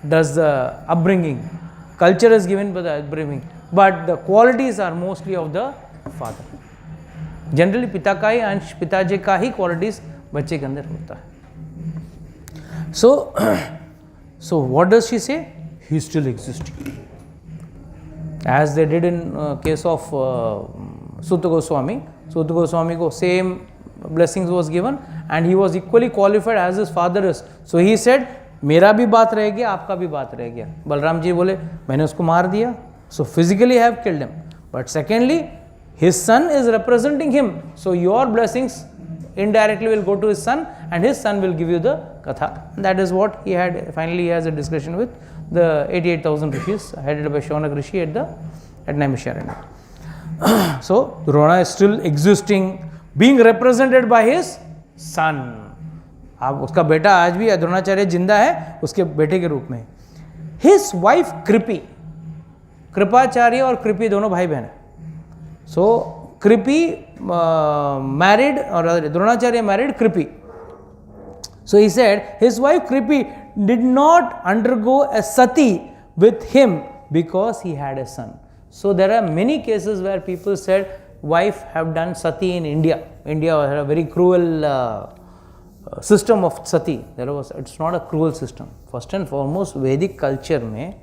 Speaker 1: does the upbringing, culture is given by the upbringing, but the qualities are mostly of the father. Generally पिता का ही अंश, पिताजी का ही qualities बच्चे के अंदर होता है. So what does she say? He is still existing. As they did in case of Sutta Goswami. Sutta Goswami ko same blessings was given and he was equally qualified as his father is. So he said, मेरा भी बात रह गया, आपका भी बात रह गया. बलराम जी बोले, मैंने उसको मार दिया. So physically I have killed him. But secondly, his son is representing him. So your blessings indirectly will go to his son and his son will give you the katha. That is what he had. Finally he has a discussion with the 88,000 rishis headed by Shaunak Rishi at Naimisharanya. So Drona is still existing, being represented by his son. अब उसका बेटा आज भी द्रोणाचार्य जिंदा है उसके बेटे के रूप में. His wife कृपी, कृपाचार्य और कृपी दोनों भाई बहन हैं. So Kripi married, or rather Dronacharya married Kripi. So he said his wife Kripi did not undergo a sati with him because he had a son. So there are many cases where people said wife have done sati in India. India had a very cruel system of sati. It's not a cruel system. First and foremost, Vedic culture mein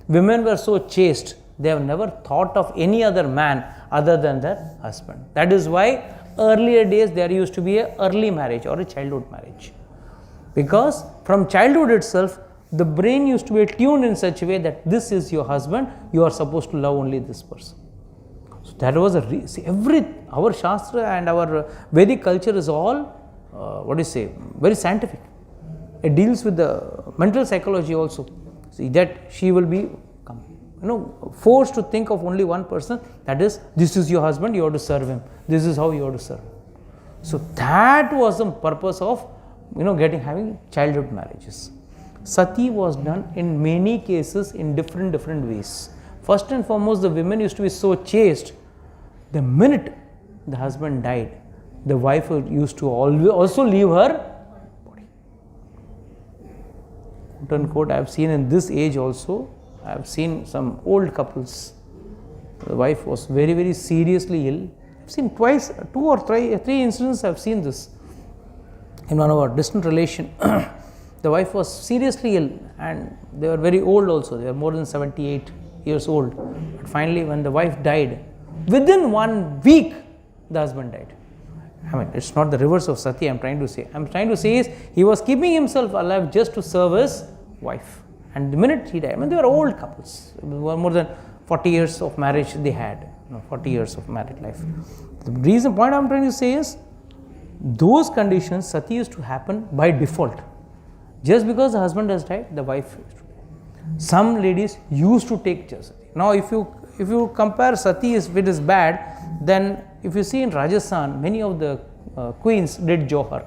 Speaker 1: women were so chaste, they have never thought of any other man other than their husband. That is why earlier days there used to be a early marriage or a childhood marriage. Because from childhood itself, the brain used to be tuned in such a way that this is your husband, you are supposed to love only this person. So that was our Shastra and our Vedic culture is all, very scientific. It deals with the mental psychology also. See that she will be forced to think of only one person, that is, this is your husband, you have to serve him. This is how you have to serve him. So that was the purpose of having childhood marriages. Sati was done in many cases in different ways. First and foremost, the women used to be so chaste. The minute the husband died, the wife used to also leave her body. Quote unquote, I have seen in this age also, I have seen some old couples. The wife was very seriously ill. I have seen 2 or 3 incidents. I have seen this in one of our distant relation. The wife was seriously ill and they were very old also. They were more than 78 years old. But finally, when the wife died, within 1 week, the husband died. I mean, it's not the reverse of sati. I'm trying to say is he was keeping himself alive just to serve his wife. And the minute he died, they were old couples. More than 40 years of marriage they had. 40 years of married life. The point I'm trying to say is, those conditions, sati used to happen by default. Just because the husband has died, the wife used to. Some ladies used to take sati. Now, if you compare sati, if it is bad, then if you see in Rajasthan, many of the queens did Johar.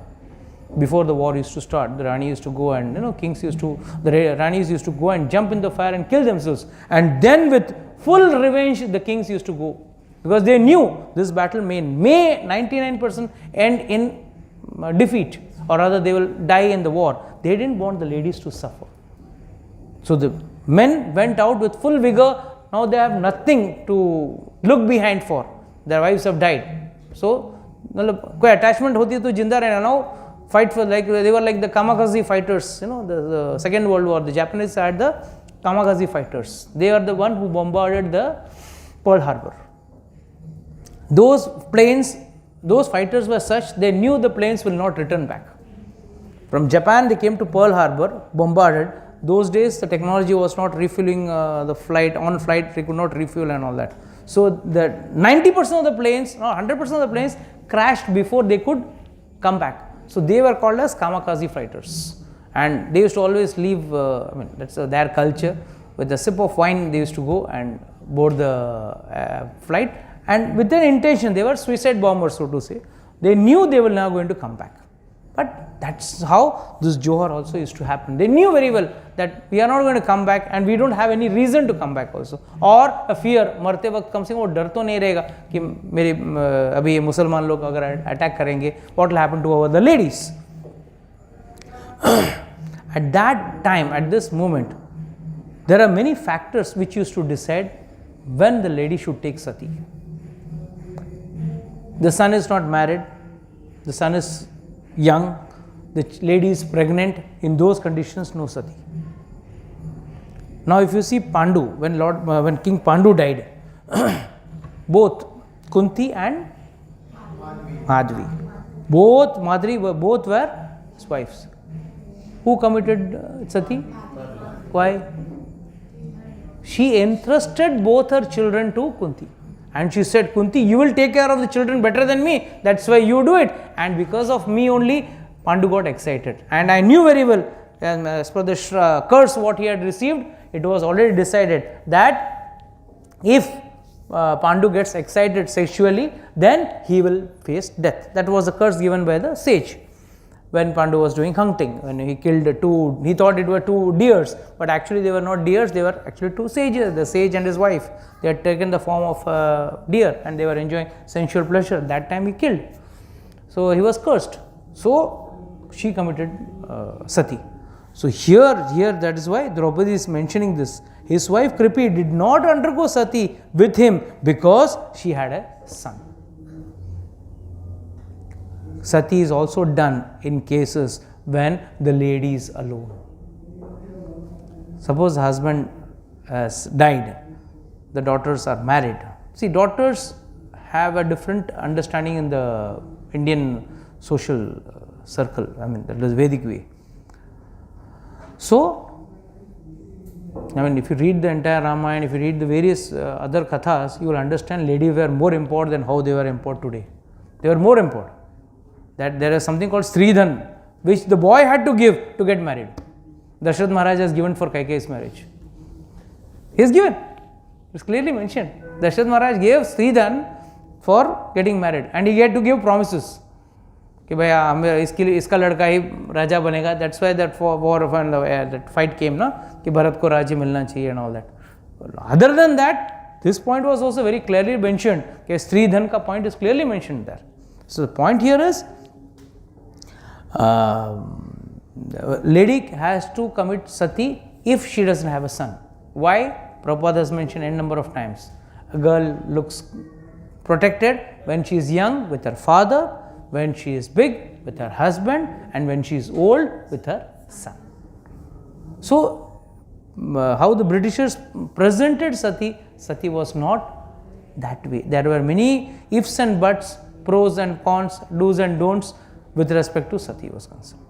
Speaker 1: Before the war used to start, the Rani used to go and, the Ranis used to go and jump in the fire and kill themselves. And then with full revenge, the kings used to go. Because they knew this battle may 99% end in defeat, or rather they will die in the war. They didn't want the ladies to suffer. So the men went out with full vigor. Now they have nothing to look behind for. Their wives have died. So, koi attachment hoti hai to jinda rehna. Now fight for, like they were like the kamikaze fighters. The Second World War. The Japanese had the kamikaze fighters. They are the one who bombarded the Pearl Harbor. Those planes, those fighters were such, they knew the planes will not return back. From Japan, they came to Pearl Harbor, bombarded. Those days, the technology was not refueling the flight, on flight, they could not refuel and all that. So, the 90% of the planes, no, 100% of the planes crashed before they could come back. So they were called as kamikaze fighters, and they used to always leave, that's their culture. With a sip of wine they used to go and board the flight, and with their intention, they were suicide bombers, so to say. They knew they were now going to come back. But that's how this Johar also used to happen. They knew very well that we are not going to come back, and we don't have any reason to come back also. Or a fear, मरते वक्त कम से कम वो डर तो नहीं रहेगा कि मेरे अभी ये मुसलमान लोग अगर अटैक करेंगे, what will happen to our the ladies? At that time, at this moment, there are many factors which used to decide when the lady should take sati. The son is not married, the son is young, the lady is pregnant. In those conditions, no sati. Now if you see Pandu, when King Pandu died, both Kunti and Madhvi, both were his wives. Who committed sati? Why? She entrusted both her children to Kunti. And she said, Kunti, you will take care of the children better than me. That's why you do it. And because of me only, Pandu got excited. And I knew very well, as per the curse what he had received, it was already decided that if Pandu gets excited sexually, then he will face death. That was the curse given by the sage. When Pandu was doing hunting, when he killed he thought it were 2 deers, but actually they were not deers, they were actually 2 sages, the sage and his wife. They had taken the form of a deer and they were enjoying sensual pleasure. That time he killed. So he was cursed. So she committed sati. So here that is why Draupadi is mentioning this. His wife Kripi did not undergo sati with him because she had a son. Sati is also done in cases when the lady is alone. Suppose the husband has died, the daughters are married. See, daughters have a different understanding in the Indian social circle, that is Vedic way. So, if you read the entire Ramayana, if you read the various other kathas, you will understand ladies were more important than how they were important today. They were more important. That there is something called Sridhan, which the boy had to give to get married. Dashrath Maharaj has given for Kaikeyi's marriage. He has given. It's clearly mentioned. Dashrath Maharaj gave Sridhan for getting married, and he had to give promises. कि भाई इसका लड़का ही राजा बनेगा. That's why that war that fight came ना कि भरत को राज्य मिलना चाहिए and all that. Other than that, this point was also very clearly mentioned. कि Sridhan का point is clearly mentioned there. So the point here is, lady has to commit sati if she doesn't have a son. Why? Prabhupada has mentioned n number of times. A girl looks protected when she is young with her father, when she is big with her husband, and when she is old with her son. So, how the Britishers presented sati was not that way. There were many ifs and buts, pros and cons, do's and don'ts with respect to sati was concerned.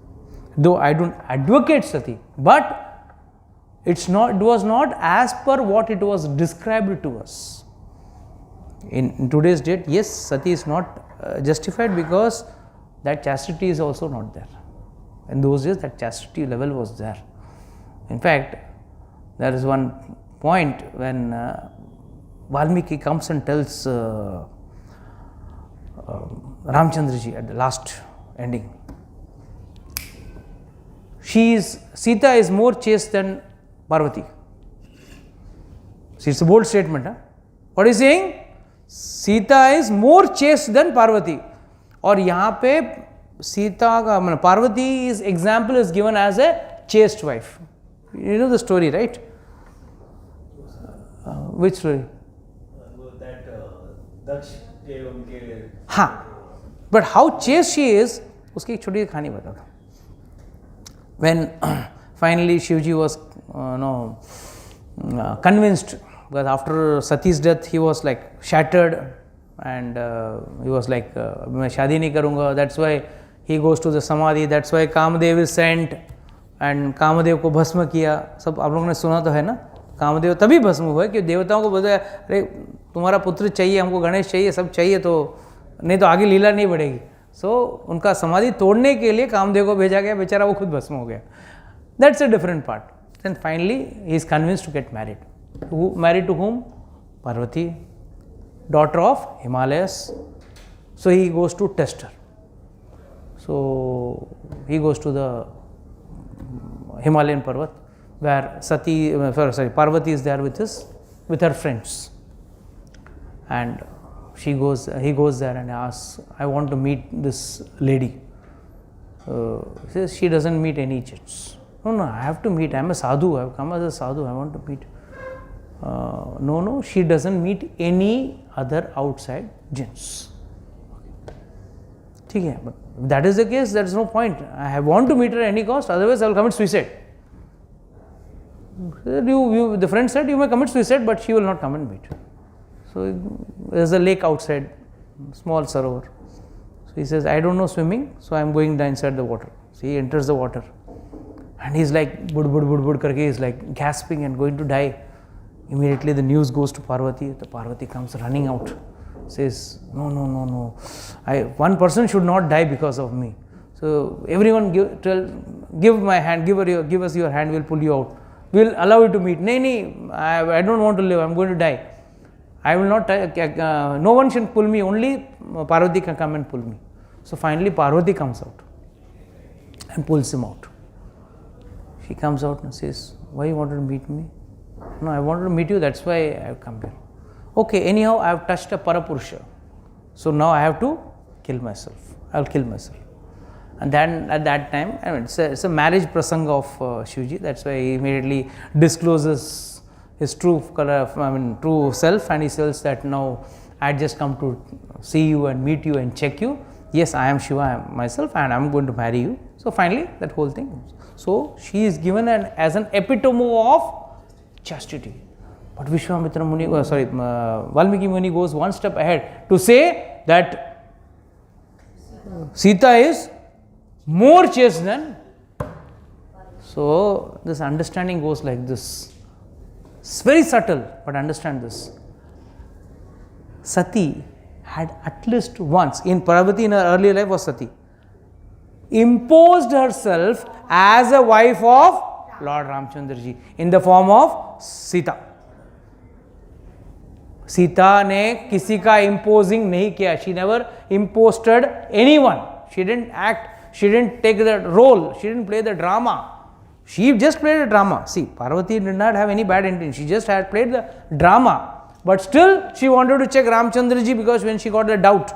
Speaker 1: Though I don't advocate sati, but it was not as per what it was described to us. In today's date, yes, sati is not justified because that chastity is also not there. In those days, that chastity level was there. In fact, there is one point when Valmiki comes and tells Ramchandraji at the last ending, Sita is more chaste than Parvati. See, it's a bold statement. Huh? What is he saying? Sita is more chaste than Parvati. और यहाँ पे सीता का Parvati's example is given as a chaste wife. You know the story, right? Which story? हाँ, but how chaste she is, उसकी एक छोटी कहानी बताता हूँ. When finally Shivji was convinced, because after Sati's death he was like shattered and he was like, मैं शादी नहीं करूँगा. That's why he goes to the Samadhi. That's why Kamadev is sent and Kamadev को भस्म किया. सब आप लोगों ने सुना तो है ना. कामदेव तभी भस्म हुआ कि देवताओं को बोलते अरे तुम्हारा पुत्र चाहिए, हमको गणेश चाहिए, सब चाहिए, तो नहीं तो आगे लीला नहीं बढ़ेगी. सो उनका समाधि तोड़ने के लिए कामदेव को भेजा गया, बेचारा वो खुद भस्म हो गया. That's a different part. Then finally he is convinced to get married. Married to whom? Parvati, daughter of Himalayas. So he goes to test her. So he goes to the Himalayan Parvat where Parvati is there with her friends, and he goes there and asks, I want to meet this lady. He says she doesn't meet any chits. No, I have to meet. I am a sadhu. I have come as a sadhu. I want to meet. No, she doesn't meet any other outside jinns. ठीक है, but if that is the case, there is no point. I want to meet her at any cost, otherwise I will commit suicide. The friend said you may commit suicide, but she will not come and meet. So there is a lake outside, small sarovar. So he says, I don't know swimming, so I am going down inside the water. So he enters the water, and he is like bud karke, he is like gasping and going to die. Immediately the news goes to Parvati. The Parvati comes running out, says, no, one person should not die because of me. So everyone give my hand, give us your hand, we'll pull you out. We'll allow you to meet. No, I don't want to live, I'm going to die. I will not, no one should pull me, only Parvati can come and pull me. So finally Parvati comes out and pulls him out. She comes out and says, why you wanted to meet me? No, I wanted to meet you, that's why I have come here. Okay, anyhow, I have touched a Parapurusha. So now I have to kill myself. I will kill myself. And then at that time, I mean, it's a marriage prasanga of Shivji. That's why he immediately discloses his true color, true self, and he says that now I had just come to see you and meet you and check you. Yes, I am Shiva, I am myself, and I am going to marry you. So finally, that whole thing. So she is given as an epitome of chastity. But Vishwamitra Muni, Valmiki Muni goes one step ahead to say that Sita is more chaste than. So this understanding goes like this. It's very subtle, but understand this. Sati had at least once, in Parvati in her earlier life was Sati, imposed herself as a wife of Lord Ramchandraji in the form of Sita. Sita ने किसी का imposing नहीं किया. She never imposed anyone. She didn't act. She didn't take the role. She didn't play the drama. She just played the drama. See, Parvati did not have any bad intent. She just had played the drama. But still, she wanted to check Ramchandraji because when she got the doubt,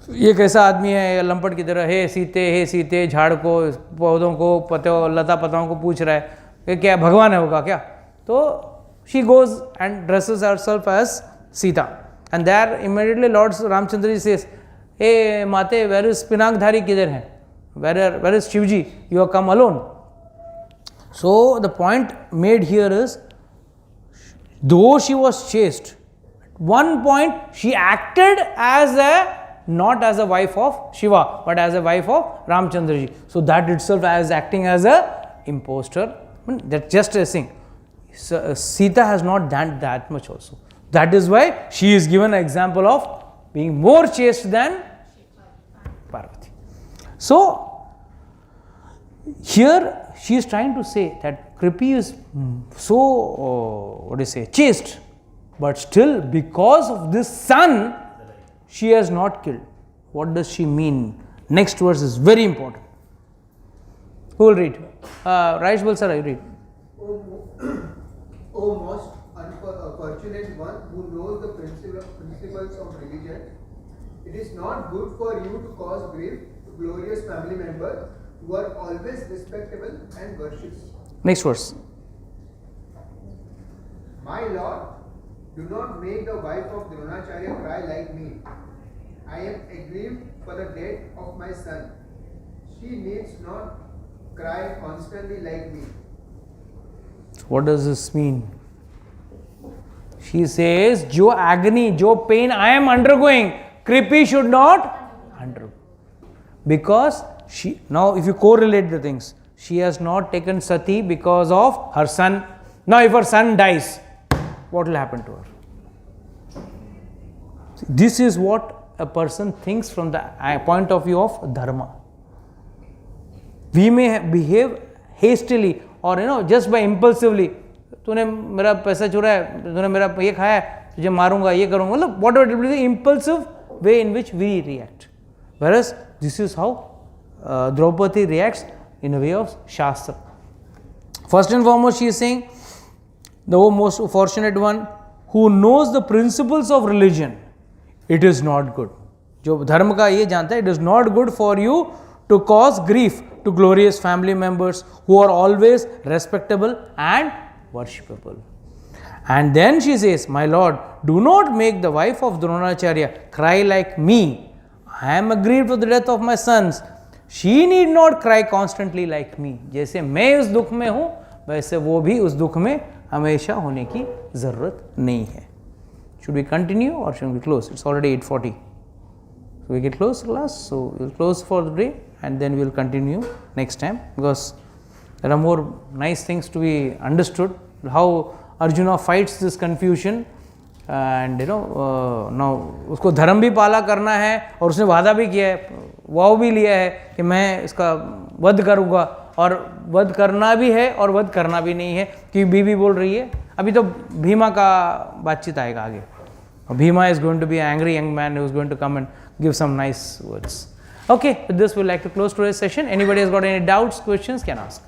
Speaker 1: ये कैसा आदमी है, लंपट की तरह, हे सीते झाड़ को, पौधों को, पत्तों, लता पताओं को पूछ रहा है कि क्या भगवान है होगा क्या. तो she goes and dresses herself as Sita, and there immediately Lord Ramchandra says, hey Mate, where is Pinakdhari किधर है, where is Shivji, you have come alone. So the point made here is, though she was chaste, at one point she acted as not as a wife of Shiva, but as a wife of Ramchandraji. So that itself as acting as a impostor. That's just a thing. Sita has not done that much also. That is why she is given an example of being more chaste than Parvati. So here she is trying to say that Kripi is so, chaste, but still because of this son, she has not killed. What does she mean? Next verse is very important. Who will read? Raish Balsara, you read.
Speaker 6: O most unfortunate one who knows the principles of religion, it is not good for you to cause grief to glorious family members who are always respectable and virtuous.
Speaker 1: Next verse.
Speaker 6: My Lord, do not make the wife of Dronacharya cry like me. I am aggrieved for the death of my son. She needs not cry constantly like me.
Speaker 1: What does this mean? She says, jo agony, jo pain I am undergoing, Kripi should not undergo. Because she, now if you correlate the things, she has not taken Sati because of her son. Now if her son dies, what will happen to her? This is what a person thinks from the point of view of dharma. We may behave hastily or just by impulsively. तूने मेरा पैसा चुराया, तूने मेरा ये खाया, तुझे मारूंगा, ये करूंगा, मतलब whatever it will be, the impulsive way in which we react. Whereas this is how Draupadi reacts in a way of Shastra. First and foremost, she is saying, the most fortunate one who knows the principles of religion, it is not good. जो धर्म का ये जानता है, it is not good for you to cause grief to glorious family members who are always respectable and worshipable. And then she says, my lord, do not make the wife of Dronacharya cry like me. I am aggrieved for the death of my sons. She need not cry constantly like me. जैसे मैं उस दुख में हूँ, वैसे वो भी उस दुख में हमेशा होने की जरूरत नहीं है. Should we continue or should we close? It's already 8:40. So we can close class. So we'll close for the day and then we'll continue next time, because there are more nice things to be understood. How Arjuna fights this confusion, and now उसको धर्म भी पाला करना है और उसने वादा भी किया है, वाव भी लिया है कि मैं इसका वध करूँगा, और वध करना भी है और वध करना भी नहीं है, कि बीवी बोल रही है. अभी तो भीमा का बातचीत आएगा आगे. Bhima is going to be an angry young man who is going to come and give some nice words. Okay, with this we would like to close today's session. Anybody has got any doubts, questions, can ask.